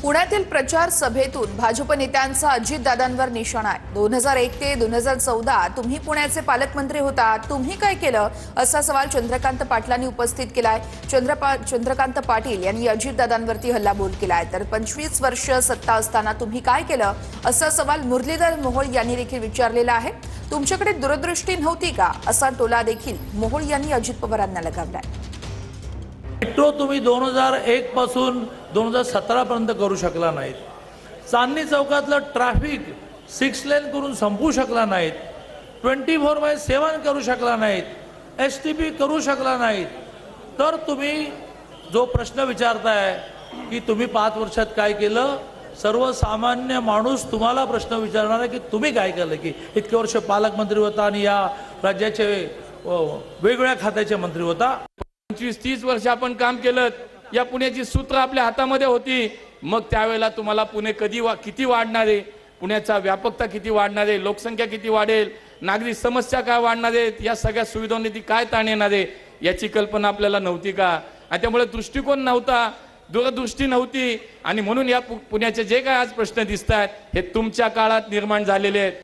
पुण्यातील प्रचार सभेतून भाजप नेत्यांचा अजितदादांवर निशाणा आहे। 2001 ते 2014 तुम्ही पुण्याचे पालकमंत्री होता, तुम्ही काय केलं असा सवाल चंद्रकांत पाटलांनी उपस्थित केलाय। चंद्रकांत पाटील यांनी अजितदादांवरती हल्लाबोल केलाय। तर 25 वर्ष सत्ता असताना तुम्ही काय केलं असा सवाल मुरलीधर मोहोळ यांनी देखील विचारलेला आहे। तुमच्याकडे दूरदृष्टी नव्हती का असा टोला देखील मोहोळ यांनी अजित पवारांना लगावलाय। मेट्रो तुम्ही 2001 पासून 2017 पर्यंत करू शकला नाहीत। चांदणी चौकातलं ट्रॅफिक 6 लेन करून संपवू शकला नाहीत। 24/7 करू शकला नाहीत। STP करू शकला नाहीत। तर तुम्ही जो प्रश्न विचारताय की तुम्ही 5 वर्षात काय केलं, सर्वसामान्य माणूस तुम्हाला प्रश्न विचारणार आहे की तुम्ही काय केलं, की इतके वर्ष पालकमंत्री होता आणि या राज्याचे वेगवेगळ्या खात्याचे मंत्री होता। 25-30 वर्ष आपण काम केलं, या पुण्याची सूत्र आपल्या हातामध्ये होती। मग त्यावेळेला तुम्हाला पुणे किती वाढणार आहे, पुण्याचा व्यापकता किती वाढणार आहे, लोकसंख्या किती वाढेल, नागरिक समस्या काय वाढणार आहेत, या सगळ्या सुविधांनी काय ताण येणार आहे याची कल्पना आपल्याला नव्हती का? आणि त्यामुळे दृष्टिकोन नव्हता, दूरदृष्टी नव्हती। आणि म्हणून या पुण्याचे जे काय आज प्रश्न दिसत आहेत हे तुमच्या काळात निर्माण झालेले आहेत।